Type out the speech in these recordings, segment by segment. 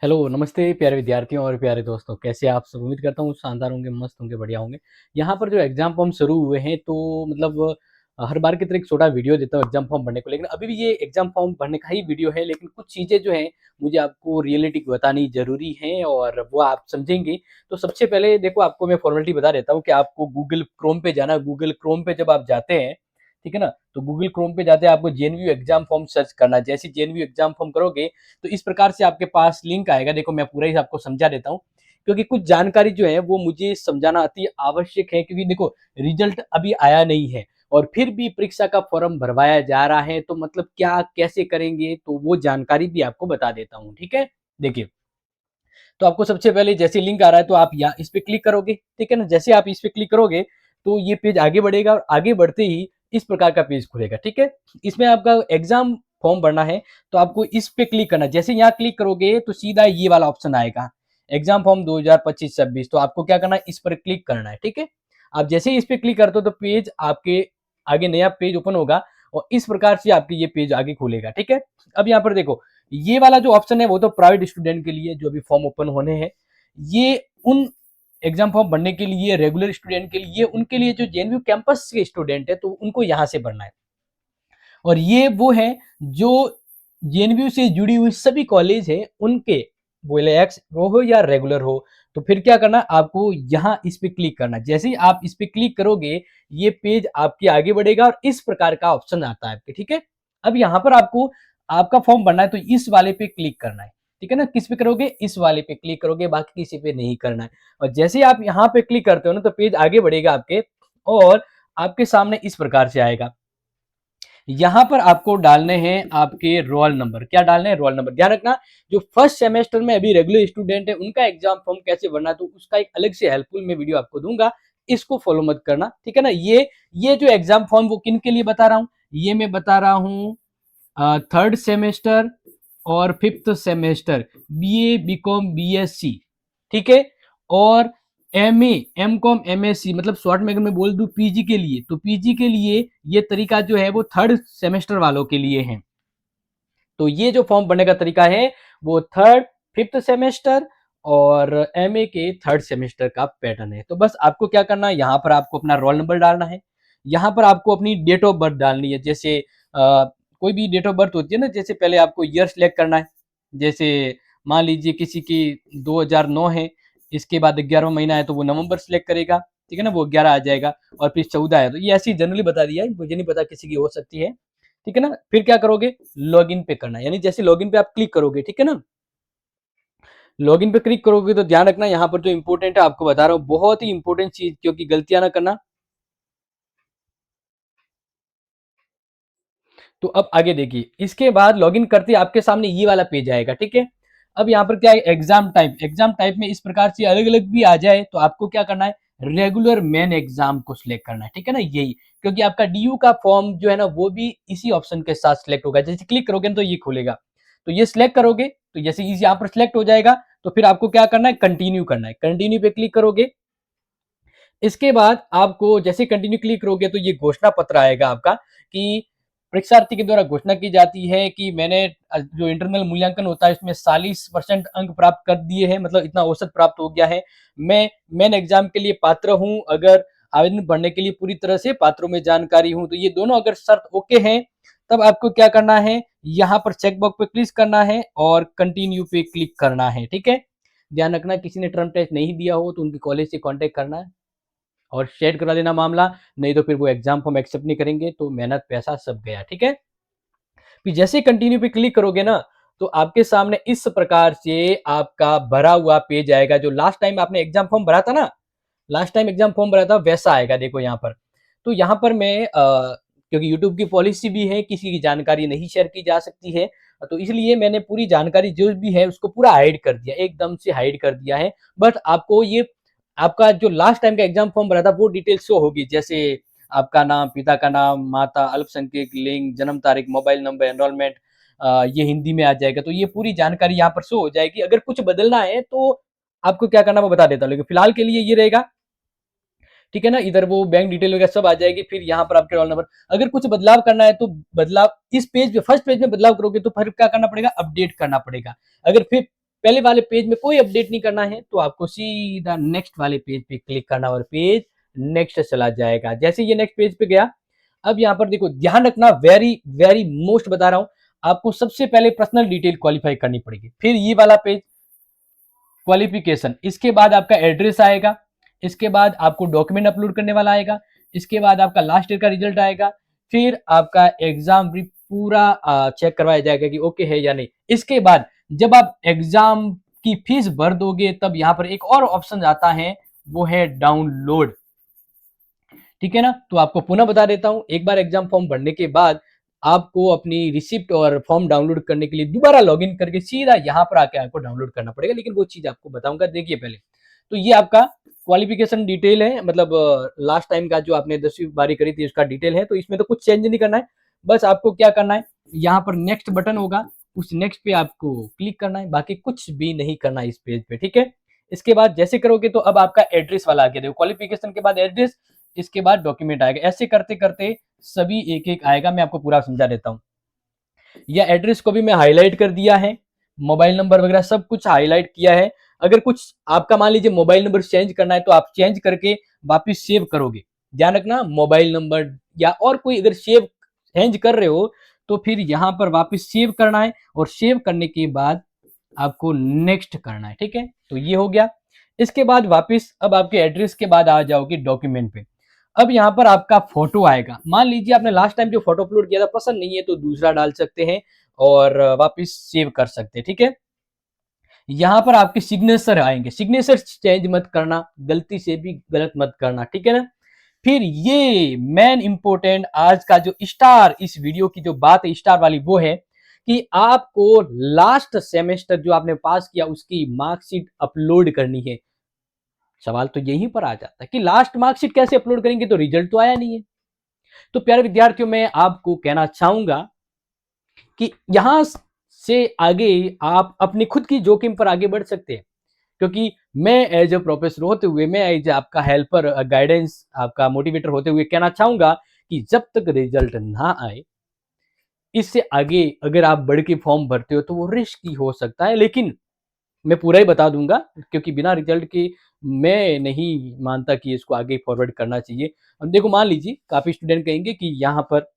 Hello, नमस्ते प्यारे विद्यार्थियों और प्यारे दोस्तों, कैसे आप सब? उम्मीद करता हूँ शानदार होंगे, मस्त होंगे, बढ़िया होंगे। यहाँ पर जो एग्ज़ाम फॉर्म शुरू हुए हैं तो मतलब हर बार की तरह एक छोटा वीडियो देता हूँ एग्ज़ाम फॉर्म भरने को, लेकिन अभी भी ये एग्ज़ाम फॉर्म भरने का ही वीडियो है, लेकिन कुछ चीज़ें जो हैं मुझे आपको रियलिटी बतानी ज़रूरी हैं और वो आप समझेंगे। तो सबसे पहले देखो, आपको मैं फॉर्मेलिटी बता देता हूँ कि आपको गूगल क्रोम पे जाना है। गूगल क्रोम पे जब आप जाते हैं, ठीक है ना? तो गूगल क्रोम पे जाते हैं, आपको जेएनयू एग्ज़ाम फॉर्म सर्च करना है। जैसे ही जेएनयू एग्ज़ाम फॉर्म करोगे तो इस प्रकार से आपके पास लिंक आएगा। देखो, मैं पूरा ही आपको समझा देता हूँ, क्योंकि कुछ जानकारी जो है वो मुझे समझाना अति आवश्यक है, क्योंकि देखो, रिजल्ट अभी आया नहीं है और फिर भी परीक्षा का फॉर्म भरवाया जा रहा है, तो मतलब क्या कैसे करेंगे, तो वो जानकारी भी आपको बता देता हूँ। ठीक है, देखिए, तो आपको सबसे पहले जैसे लिंक आ रहा है तो आप यहाँ इस पे क्लिक करोगे, ठीक है ना? जैसे आप इस पे क्लिक करोगे तो ये पेज आगे बढ़ेगा और आगे बढ़ते ही इस प्रकार का पेज खुलेगा। ठीक है, इसमें आपका एग्जाम फॉर्म भरना है, तो आपको इस पे क्लिक करना है। जैसे यहाँ क्लिक करोगे तो सीधा ये वाला ऑप्शन आएगा, एग्जाम फॉर्म 2025-26। तो आपको क्या करना है, इस पर क्लिक करना है। ठीक है, आप जैसे ही इस पे क्लिक करते हो तो पेज आपके आगे नया पेज ओपन होगा और इस प्रकार से आपके ये पेज आगे खुलेगा। ठीक है, अब यहाँ पर देखो, ये वाला जो ऑप्शन है वो तो प्राइवेट स्टूडेंट के लिए जो अभी फॉर्म ओपन होने हैं। ये उन एग्जाम फॉर्म भरने के लिए, रेगुलर स्टूडेंट के लिए, उनके लिए जो जेएनयू कैंपस के स्टूडेंट है तो उनको यहाँ से भरना है। और ये वो है जो जेएनयू से जुड़ी हुई सभी कॉलेज है उनके, बोले एक्स वो हो या रेगुलर हो। तो फिर क्या करना, आपको यहाँ इस पे क्लिक करना। जैसे ही आप इस पे क्लिक करोगे ये पेज आपके आगे बढ़ेगा और इस प्रकार का ऑप्शन आता है आपके। ठीक है, अब यहाँ पर आपको आपका फॉर्म भरना है तो इस वाले पे क्लिक करना है। ठीक है ना, किस पे करोगे, इस वाले पे क्लिक करोगे, बाकी किसी पे नहीं करना है। और जैसे ही आप यहाँ पे क्लिक करते हो ना तो पेज आगे बढ़ेगा आपके और आपके सामने इस प्रकार से आएगा। यहाँ पर आपको डालने हैं आपके रोल नंबर। क्या डालने हैं, रोल नंबर। ध्यान रखना, जो फर्स्ट सेमेस्टर में अभी रेगुलर स्टूडेंट है उनका एग्जाम फॉर्म कैसे भरना है तो उसका एक अलग से हेल्पफुल मैं वीडियो आपको दूंगा, इसको फॉलो मत करना। ठीक है ना, ये जो एग्जाम फॉर्म वो किन के लिए बता रहा हूँ, ये मैं बता रहा हूँ थर्ड सेमेस्टर और fifth semester, BA, BCom, BSc. ठीक है, और एमए, एमकॉम, एमएससी, मतलब शॉर्ट में अगर मैं बोल दूं पीजी के लिए, तो पीजी के लिए ये तरीका जो है वो थर्ड सेमेस्टर वालों के लिए है। तो ये जो फॉर्म भरने का तरीका है वो थर्ड, फिफ्थ सेमेस्टर और एमए के थर्ड सेमेस्टर का पैटर्न है। तो बस आपको क्या करना है, यहाँ पर आपको अपना रोल नंबर डालना है, यहाँ पर आपको अपनी डेट ऑफ बर्थ डालनी है। जैसे कोई भी डेट ऑफ बर्थ होती है ना, जैसे पहले आपको ईयर सेलेक्ट करना है। जैसे मान लीजिए किसी की 2009 है, इसके बाद 11वां महीना है तो वो नवंबर सेलेक्ट करेगा। ठीक है ना, वो 11 आ जाएगा। और फिर 14 है, तो ये ऐसे ही जनरली बता दिया है, मुझे नहीं पता किसी की हो सकती है। ठीक है ना, फिर क्या करोगे, लॉगिन पे करना है। यानी जैसे लॉगिन पे आप क्लिक करोगे, ठीक है ना, लॉगिन पे क्लिक करोगे तो ध्यान रखना, यहाँ पर जो इंपॉर्टेंट है आपको बता रहा हूँ, बहुत ही इंपॉर्टेंट चीज, क्योंकि गलतियां ना करना। तो अब आगे देखिए, इसके बाद लॉगिन करते ही आपके सामने ये वाला पेज आएगा। ठीक है, अब यहाँ पर क्या है, एग्जाम टाइप। एग्जाम टाइप में इस प्रकार से अलग अलग भी आ जाए तो आपको क्या करना है, रेगुलर मेन एग्जाम को सिलेक्ट करना है। ठीक है ना, यही, क्योंकि आपका डीयू का फॉर्म जो है ना वो भी इसी ऑप्शन के साथ सिलेक्ट होगा। जैसे क्लिक करोगे ना तो ये खुलेगा, तो ये सिलेक्ट करोगे तो जैसे इस यहाँ पर सिलेक्ट हो जाएगा तो फिर आपको क्या करना है, कंटिन्यू करना है। कंटिन्यू पे क्लिक करोगे, इसके बाद आपको जैसे कंटिन्यू क्लिक करोगे तो ये घोषणा पत्र आएगा आपका कि परीक्षार्थी के द्वारा घोषणा की जाती है कि मैंने जो इंटरनल मूल्यांकन होता है इसमें 40% अंक प्राप्त कर दिए हैं, मतलब इतना औसत प्राप्त हो गया है। मैं मेन एग्जाम के लिए पात्र हूं, अगर आवेदन भरने के लिए पूरी तरह से पात्रों में जानकारी हूं, तो ये दोनों अगर शर्त ओके हैं तब आपको क्या करना है, यहाँ पर चेकबॉक्स पे क्लिक करना है और कंटिन्यू पे क्लिक करना है। ठीक है, ध्यान रखना, किसी ने टर्म टेस्ट नहीं दिया हो तो उनके कॉलेज से कांटेक्ट करना है और शेयर करा देना मामला, नहीं तो फिर वो एग्जाम फॉर्म एक्सेप्ट नहीं करेंगे, तो मेहनत पैसा सब गया। ठीक है, फिर जैसे कंटिन्यू पे क्लिक करोगे ना तो आपके सामने इस प्रकार से आपका भरा हुआ पेज आएगा, जो लास्ट टाइम आपने एग्जाम फॉर्म भरा था ना, लास्ट टाइम एग्जाम फॉर्म भरा था वैसा आएगा। देखो यहाँ पर, तो यहाँ पर मैं क्योंकि यूट्यूब की पॉलिसी भी है किसी की जानकारी नहीं शेयर की जा सकती है, तो इसलिए मैंने पूरी जानकारी जो भी है उसको पूरा हाइड कर दिया, एकदम से हाइड कर दिया है। बट आपको ये आपका जो लास्ट टाइम का एग्जाम फॉर्म भरा था वो डिटेल शो होगी, जैसे आपका नाम, पिता का नाम, माता, अल्पसंख्यक, लिंग, जन्म तारीख, मोबाइल नंबर, एनरोलमेंट, ये हिंदी में आ जाएगा। तो ये पूरी जानकारी यहाँ पर शो हो जाएगी। अगर कुछ बदलना है तो आपको क्या करना वो बता देता हूँ, लेकिन फिलहाल के लिए ये रहेगा। ठीक है ना, इधर वो बैंक डिटेल वगैरह सब आ जाएगी। फिर यहाँ पर आपके रोल नंबर, अगर कुछ बदलाव करना है तो बदलाव इस पेज पे, फर्स्ट पेज में बदलाव करोगे तो फिर क्या करना पड़ेगा, अपडेट करना पड़ेगा। अगर फिर पहले वाले पेज में कोई अपडेट नहीं करना है, तो आपको सीधा नेक्स्ट वाले पेज पे क्लिक करना और पेज नेक्स्ट चला जाएगा। जैसे ये नेक्स्ट पेज पे गया, अब यहाँ पर देखो ध्यान रखना, वेरी वेरी मोस्ट बता रहा हूं, आपको सबसे पहले पर्सनल डिटेल क्वालिफाई करनी पड़ेगी, फिर ये वाला पेज क्वालिफिकेशन, इसके बाद आपका एड्रेस आएगा, इसके बाद आपको डॉक्यूमेंट अपलोड करने वाला आएगा, इसके बाद आपका लास्ट ईयर का रिजल्ट आएगा, फिर आपका एग्जाम भी पूरा चेक करवाया जाएगा कि ओके है या नहीं। इसके बाद जब आप एग्जाम की फीस भर दोगे तब यहाँ पर एक और ऑप्शन आता है, वो है डाउनलोड। ठीक है ना, तो आपको पुनः बता देता हूं, एक बार एग्जाम फॉर्म भरने के बाद आपको अपनी रिसिप्ट और फॉर्म डाउनलोड करने के लिए दोबारा लॉगिन करके सीधा यहाँ पर आके आपको डाउनलोड करना पड़ेगा, लेकिन वो चीज आपको बताऊंगा। देखिए पहले तो ये आपका क्वालिफिकेशन डिटेल है, मतलब लास्ट टाइम का जो आपने 10वीं बारी करी थी उसका डिटेल है, तो इसमें तो कुछ चेंज नहीं करना है। बस आपको क्या करना है, यहाँ पर नेक्स्ट बटन होगा, उस नेक्स्ट पे आपको क्लिक करना है, बाकी कुछ भी नहीं करना है इस पेज पे। ठीक है, इसके बाद जैसे करोगे तो अब आपका एड्रेस वाला आ गया, देखो क्वालिफिकेशन के बाद एड्रेस, इसके बाद डॉक्यूमेंट आएगा, ऐसे करते करते सभी एक एक आएगा। मैं आपको पूरा समझा देता हूँ। या एड्रेस को भी मैं हाईलाइट कर दिया है, मोबाइल नंबर वगैरह सब कुछ हाईलाइट किया है। अगर कुछ आपका मान लीजिए मोबाइल नंबर चेंज करना है तो आप चेंज करके वापिस सेव करोगे, ध्यान रखना मोबाइल नंबर या और कोई अगर सेव चेंज कर रहे हो तो फिर यहाँ पर वापिस सेव करना है, और सेव करने के बाद आपको नेक्स्ट करना है। ठीक है, तो ये हो गया। इसके बाद वापिस अब आपके एड्रेस के बाद आ जाओगे डॉक्यूमेंट पे। अब यहाँ पर आपका फोटो आएगा, मान लीजिए आपने लास्ट टाइम जो फोटो अपलोड किया था पसंद नहीं है तो दूसरा डाल सकते हैं और वापस सेव कर सकते हैं। ठीक है, यहाँ पर आपके सिग्नेचर आएंगे, सिग्नेचर चेंज मत करना, गलती से भी गलत मत करना। ठीक है ना, फिर ये मेन इंपोर्टेंट आज का जो स्टार इस वीडियो की जो बात है स्टार वाली, वो है कि आपको लास्ट सेमेस्टर जो आपने पास किया उसकी मार्कशीट अपलोड करनी है। सवाल तो यहीं पर आ जाता है कि लास्ट मार्कशीट कैसे अपलोड करेंगे, तो रिजल्ट तो आया नहीं है। तो प्यारे विद्यार्थियों, मैं आपको कहना चाहूंगा कि यहां से आगे आप अपनी खुद की जोखिम पर आगे बढ़ सकते हैं, क्योंकि मैं एज ए प्रोफेसर होते हुए, मैं एज आपका हेल्पर गाइडेंस आपका मोटिवेटर होते हुए कहना चाहूंगा कि जब तक रिजल्ट ना आए, इससे आगे अगर आप बढ़ के फॉर्म भरते हो तो वो रिस्की हो सकता है। लेकिन मैं पूरा ही बता दूंगा, क्योंकि बिना रिजल्ट के मैं नहीं मानता कि इसको आगे फॉरवर्ड करना चाहिए। अब देखो मान लीजिए काफी स्टूडेंट कहेंगे कि यहाँ पर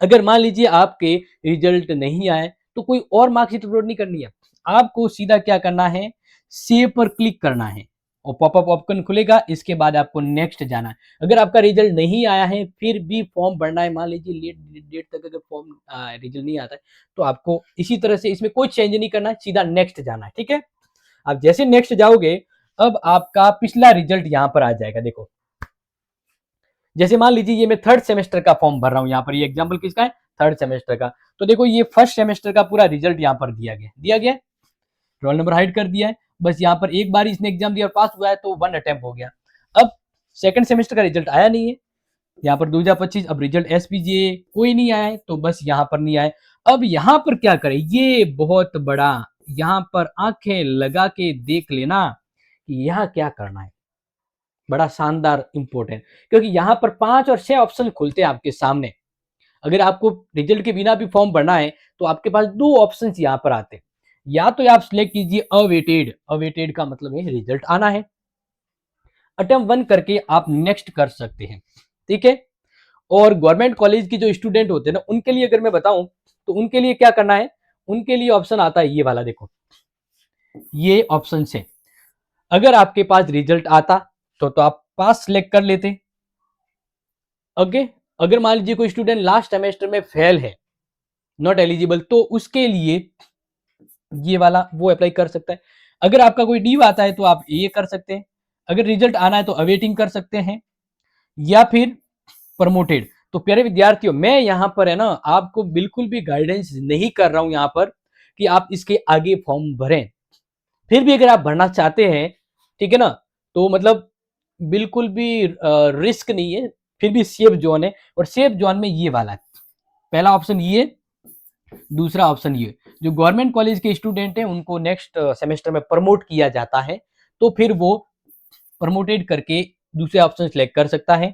अगर मान लीजिए आपके रिजल्ट नहीं आए तो कोई और मार्कशीट अपलोड नहीं करनी है, आपको सीधा क्या करना है, सेव पर क्लिक करना है और पॉपअप ऑप्शन खुलेगा, इसके बाद आपको नेक्स्ट जाना है। अगर आपका रिजल्ट नहीं आया है फिर भी फॉर्म भरना है, मान लीजिए लेट डेट तक अगर फॉर्म रिजल्ट नहीं आता है तो आपको इसी तरह से इसमें कोई चेंज नहीं करना है, सीधा नेक्स्ट जाना है। ठीक है, आप जैसे नेक्स्ट जाओगे अब आपका पिछला रिजल्ट यहां पर आ जाएगा। देखो जैसे मान लीजिए ये मैं थर्ड सेमेस्टर का फॉर्म भर रहा हूं, यहाँ पर ये एग्जांपल किसका है, थर्ड सेमेस्टर का। तो देखो ये फर्स्ट सेमेस्टर का पूरा रिजल्ट यहाँ पर दिया गया, रोल नंबर हाइड कर दिया है, बस यहाँ पर एक बार इसने एग्जाम दिया और पास हुआ है तो 1 अटेम्प्ट हो गया। अब सेकंड सेमेस्टर का रिजल्ट आया नहीं है, यहाँ पर 2025, अब रिजल्ट एसपीजीए कोई नहीं आया है तो बस यहाँ पर नहीं आए। अब यहाँ पर क्या करें, ये बहुत बड़ा, यहाँ पर आंखें लगा के देख लेना कि यहाँ क्या करना है, बड़ा शानदार इंपॉर्टेंट, क्योंकि यहाँ पर 5 और 6 ऑप्शन खुलते हैं आपके सामने। अगर आपको रिजल्ट के बिना भी फॉर्म भरना है तो आपके पास 2 ऑप्शन यहाँ पर आते हैं, या तो आप सिलेक्ट कीजिए अवेटेड, अवेटेड का मतलब है रिजल्ट आना है, अटेम्प्ट 1 करके आप नेक्स्ट कर सकते हैं। ठीक है, और गवर्नमेंट कॉलेज की जो स्टूडेंट होते हैं ना उनके लिए अगर मैं बताऊं तो उनके लिए क्या करना है, उनके लिए ऑप्शन आता है ये वाला, देखो ये ऑप्शन से अगर आपके पास रिजल्ट आता तो आप पास सिलेक्ट कर लेते। ओके, अगर मान लीजिए कोई स्टूडेंट लास्ट सेमेस्टर में फेल है, नॉट एलिजिबल, तो उसके लिए ये वाला वो अप्लाई कर सकता है। अगर आपका कोई ड्यू आता है तो आप ये कर सकते हैं, अगर रिजल्ट आना है तो अवेटिंग कर सकते हैं, या फिर प्रमोटेड। तो प्यारे विद्यार्थियों, मैं यहाँ पर है ना आपको बिल्कुल भी गाइडेंस नहीं कर रहा हूं यहाँ पर कि आप इसके आगे फॉर्म भरें, फिर भी अगर आप भरना चाहते हैं, ठीक है ना, तो मतलब बिल्कुल भी रिस्क नहीं है, फिर भी सेफ जोन है, और सेफ जोन में ये वाला है, पहला ऑप्शन ये, दूसरा ऑप्शन ये। जो गवर्नमेंट कॉलेज के स्टूडेंट हैं उनको नेक्स्ट सेमेस्टर में प्रमोट किया जाता है तो फिर वो प्रमोटेड करके दूसरे ऑप्शन सेलेक्ट कर सकता है।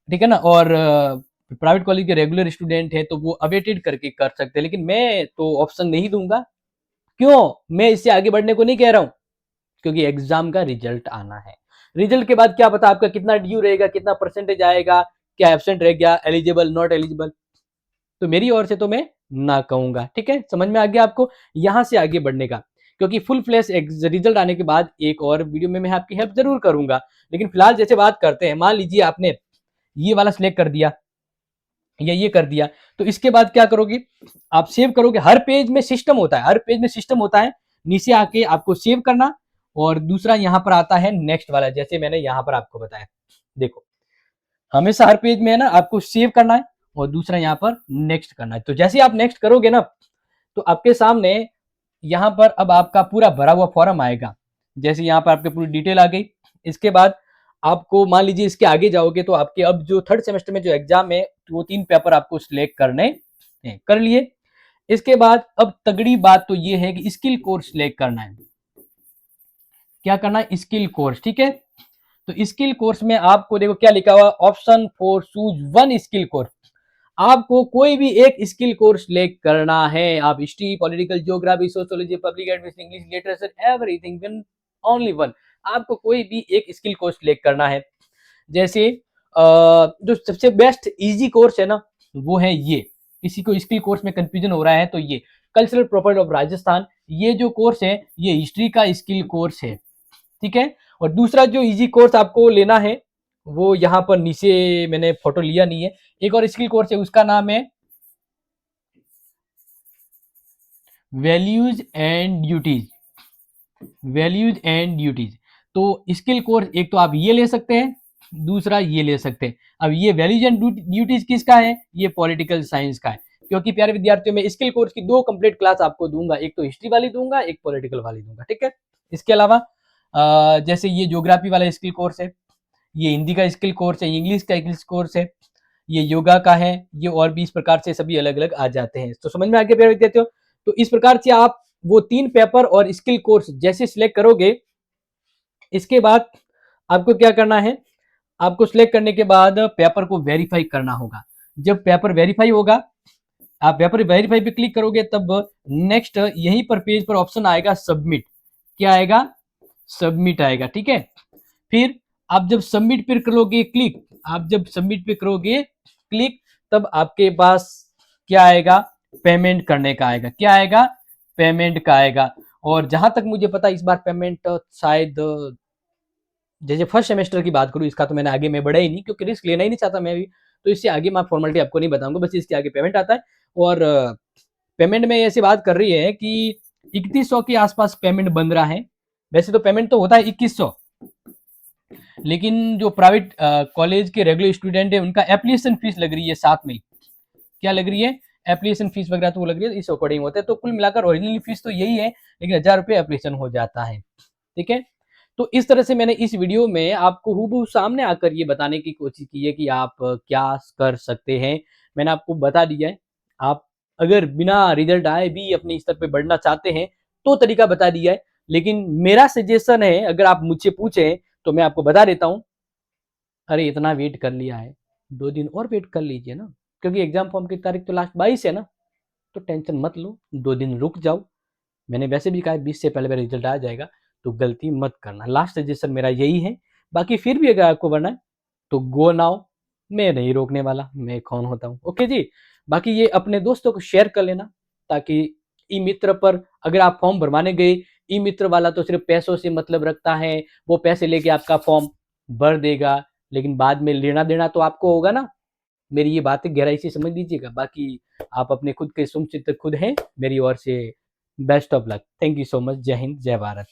ठीक है ना, और प्राइवेट कॉलेज के रेगुलर स्टूडेंट है तो वो अवेटेड करके कर सकते हैं, लेकिन मैं तो ऑप्शन नहीं दूंगा, क्यों? मैं इससे आगे बढ़ने को नहीं कह रहा हूं, क्योंकि एग्जाम का रिजल्ट आना है। रिजल्ट के बाद क्या पता आपका कितना ड्यू रहेगा, कितना परसेंटेज आएगा, क्या एब्सेंट रह गया, एलिजिबल नॉट एलिजिबल। तो मेरी ओर से तो मैं ना कहूंगा। ठीक है, समझ में आ गया आपको यहां से आगे बढ़ने का। क्योंकि फुल फ्लैश रिजल्ट आने के बाद एक और वीडियो में मैं आपकी हेल्प जरूर करूंगा, लेकिन फिलहाल जैसे बात करते हैं, मान लीजिए आपने ये वाला सिलेक्ट कर दिया या ये कर दिया, तो इसके बाद क्या करोगे, आप सेव करोगे। हर पेज में सिस्टम होता है, हर पेज में सिस्टम होता है। नीचे आके आपको सेव करना, और दूसरा यहां पर आता है नेक्स्ट वाला, जैसे मैंने यहां पर आपको बताया। देखो, हमेशा हर पेज में है ना, आपको सेव करना है, और दूसरा यहाँ पर नेक्स्ट करना है। तो जैसे आप नेक्स्ट करोगे ना, तो आपके सामने यहाँ पर अब आपका पूरा भरा हुआ फॉर्म आएगा। जैसे यहाँ पर आपकी पूरी डिटेल आ गई। इसके बाद आपको मान लीजिए इसके आगे जाओगे तो आपके अब जो थर्ड सेमेस्टर में जो एग्जाम है, वो 3 पेपर आपको सिलेक्ट करने हैं, कर लिए। इसके बाद अब तगड़ी बात तो ये है कि स्किल कोर्स सिलेक्ट करना है। क्या करना है? Skill course. ठीक है, तो स्किल कोर्स में आपको देखो क्या लिखा हुआ, option for choose one skill course. आपको कोई भी एक स्किल कोर्स सिलेक्ट करना है। आप history, political geography, sociology, public administration, English literature, everything, only one. आपको कोई भी एक स्किल कोर्स सिलेक्ट करना है। जैसे जो सबसे बेस्ट इजी कोर्स है ना, वो है ये। किसी को स्किल कोर्स में कंफ्यूजन हो रहा है तो ये कल्चरल प्रॉपर्टी ऑफ राजस्थान, ये जो कोर्स है ये हिस्ट्री का स्किल कोर्स है। ठीक है, और दूसरा जो इजी कोर्स आपको लेना है, वो यहाँ पर नीचे मैंने फोटो लिया नहीं है, एक और स्किल कोर्स है, उसका नाम है values and duties. Values and duties. तो स्किल कोर्स एक तो आप ये ले सकते हैं, दूसरा ये ले सकते हैं। अब ये वैल्यूज एंड ड्यूटीज किसका है? ये पॉलिटिकल साइंस का है। क्योंकि प्यारे विद्यार्थियों में स्किल कोर्स की 2 कंप्लीट क्लास आपको दूंगा, एक तो हिस्ट्री वाली दूंगा, एक पॉलिटिकल वाली दूंगा। ठीक है, इसके अलावा जैसे ये ज्योग्राफी वाला स्किल कोर्स है, ये हिंदी का स्किल कोर्स है, इंग्लिश का स्किल कोर्स है, ये योगा का है, ये और भी इस प्रकार से सभी अलग अलग आ जाते हैं। तो समझ में आ गया प्यारे विद्यार्थियों? तो इस प्रकार से आप वो 3 पेपर और स्किल कोर्स जैसे सिलेक्ट करोगे, इसके बाद आपको क्या करना है, आपको सिलेक्ट करने के बाद पेपर को वेरीफाई करना होगा। जब पेपर वेरीफाई होगा, आप पेपर वेरीफाई पे क्लिक करोगे, तब नेक्स्ट यहीं पर पेज पर ऑप्शन आएगा सबमिट। क्या आएगा? सबमिट आएगा। ठीक है, फिर आप जब सबमिट पे करोगे क्लिक, आप जब सबमिट पे करोगे क्लिक, तब आपके पास क्या आएगा? पेमेंट करने का आएगा। क्या आएगा? पेमेंट का आएगा। और जहां तक मुझे पता इस बार पेमेंट शायद, जैसे फर्स्ट सेमेस्टर की बात करूँ, इसका तो मैंने आगे मैं बढ़ा ही नहीं, क्योंकि रिस्क लेना ही नहीं चाहता मैं भी। तो इससे आगे मैं फॉर्मेलिटी आपको नहीं बताऊंगा, बस इसके आगे पेमेंट आता है। और पेमेंट में ऐसी बात कर रही है कि 3100 के आसपास पेमेंट बन रहा है। वैसे तो पेमेंट तो होता है 2100, लेकिन जो प्राइवेट कॉलेज के रेगुलर स्टूडेंट है, उनका एप्लीकेशन फीस लग रही है साथ में। क्या लग रही है? एप्लीकेशन फीस वगैरह तो वो लग रही है, इस अकॉर्डिंग होता है। तो कुल मिलाकर ओरिजिनल फीस तो यही है, लेकिन 1000 रुपये एप्लीकेशन हो जाता है। ठीक है, तो इस तरह से मैंने इस वीडियो में आपको हूबहू सामने आकर ये बताने की कोशिश की है कि आप क्या कर सकते हैं। मैंने आपको बता दिया है। आप अगर बिना रिजल्ट आए भी अपने स्तर पे बढ़ना चाहते हैं तो तरीका बता दिया है, लेकिन मेरा सजेशन है, अगर आप मुझसे पूछें तो मैं आपको बता देता हूँ, अरे इतना वेट कर लिया है, 2 दिन और वेट कर लीजिए ना, क्योंकि एग्जाम फॉर्म की तारीख तो लास्ट 22 है ना। तो टेंशन मत लो, 2 दिन रुक जाओ। मैंने वैसे भी कहा 20 से पहले मेरा रिजल्ट आ जाएगा, तो गलती मत करना। लास्ट सजेशन मेरा यही है। बाकी फिर भी अगर आपको बढ़ना है तो गो नाउ, मैं नहीं रोकने वाला, मैं कौन होता हूँ। ओके जी, बाकी ये अपने दोस्तों को शेयर कर लेना, ताकि ई मित्र पर अगर आप फॉर्म भरवाने गए, ई मित्र वाला तो सिर्फ पैसों से मतलब रखता है, वो पैसे लेके आपका फॉर्म भर देगा, लेकिन बाद में लेना देना तो आपको होगा ना। मेरी ये बातें गहराई से समझ लीजिएगा। बाकी आप अपने खुद के सुमचित खुद हैं। मेरी ओर से best of luck. Thank you so much. जय हिंद, जय भारत।